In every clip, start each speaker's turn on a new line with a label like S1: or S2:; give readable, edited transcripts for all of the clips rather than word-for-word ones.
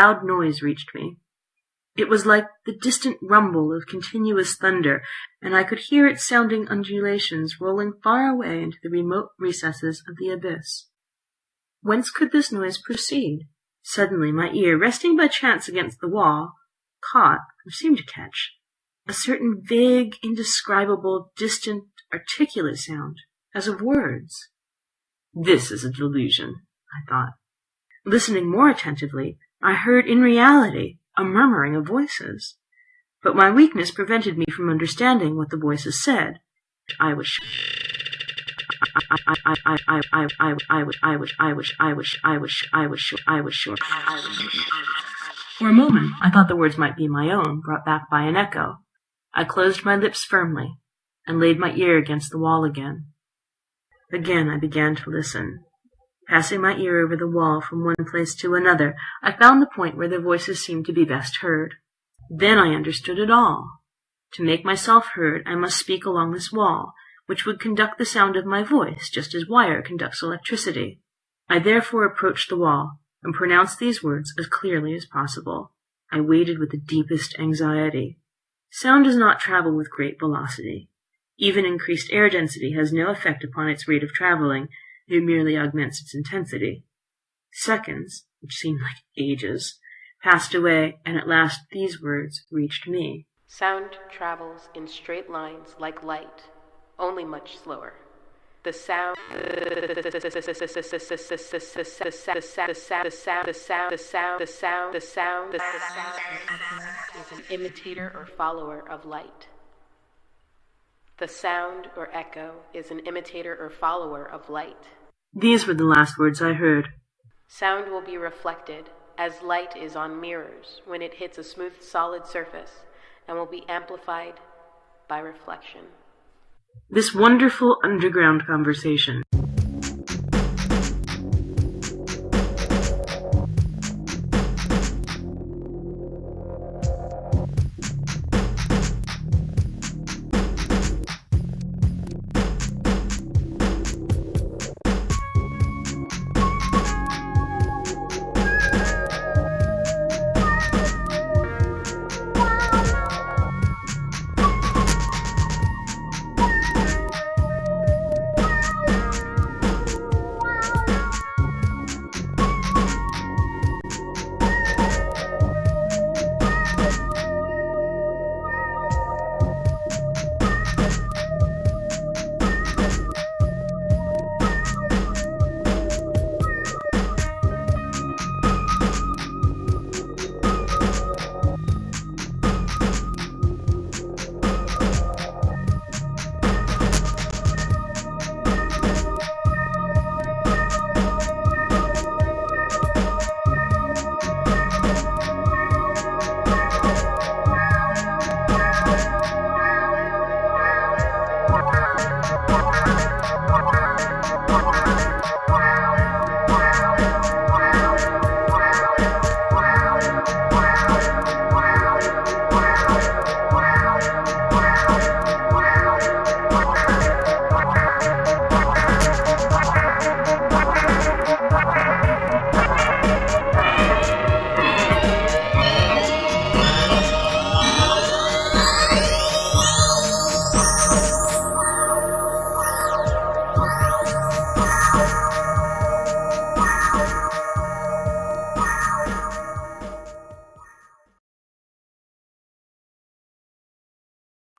S1: loud noise reached me. It was like the distant rumble of continuous thunder, and I could hear its sounding undulations rolling far away into the remote recesses of the abyss. Whence could this noise proceed? Suddenly my ear, resting by chance against the wall, caught, or seemed to catch, a certain vague, indescribable, distant, articulate sound, as of words. This is a delusion, I thought. Listening more attentively, I heard in reality a murmuring of voices, but my weakness prevented me from understanding what the voices said. I was sure. For a moment, I thought the words might be my own, brought back by an echo. I closed my lips firmly and laid my ear against the wall again. Again I began to listen. Passing my ear over the wall from one place to another, I found the point where the voices seemed to be best heard. Then I understood it all. To make myself heard, I must speak along this wall, which would conduct the sound of my voice, just as wire conducts electricity. I therefore approached the wall, and pronounced these words as clearly as possible. I waited with the deepest anxiety. Sound does not travel with great velocity. Even increased air density has no effect upon its rate of traveling. It merely augments its intensity. Seconds, which seemed like ages, passed away, and at last these words reached me.
S2: Sound travels in straight lines like light, only much slower. The sound is an imitator or follower of light. The sound or echo is an imitator or follower of light.
S1: These were the last words I heard.
S2: Sound will be reflected, as light is on mirrors, when it hits a smooth, solid surface, and will be amplified by reflection.
S1: This wonderful underground conversation.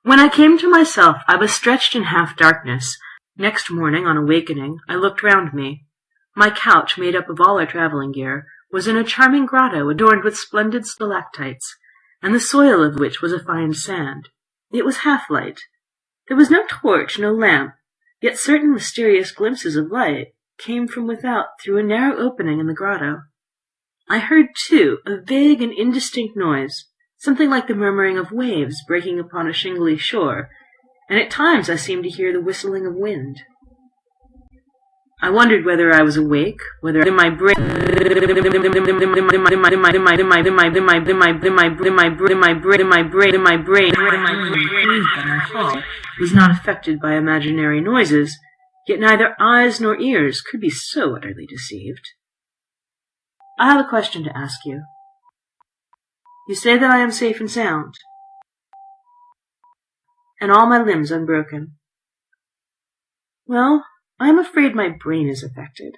S1: When I came to myself, I was stretched in half darkness. Next morning, on awakening, I looked round me. My couch, made up of all our travelling gear, was in a charming grotto adorned with splendid stalactites, and the soil of which was a fine sand. It was half-light. There was no torch, no lamp, yet certain mysterious glimpses of light came from without through a narrow opening in the grotto. I heard, too, a vague and indistinct noise, something like the murmuring of waves breaking upon a shingly shore, and at times I seemed to hear the whistling of wind. I wondered whether I was awake, whether my brain was not affected by imaginary noises, yet neither eyes nor ears could be so utterly deceived. I have a question to ask you. You say that I am safe and sound, and all my limbs unbroken. Well, I am afraid my brain is affected.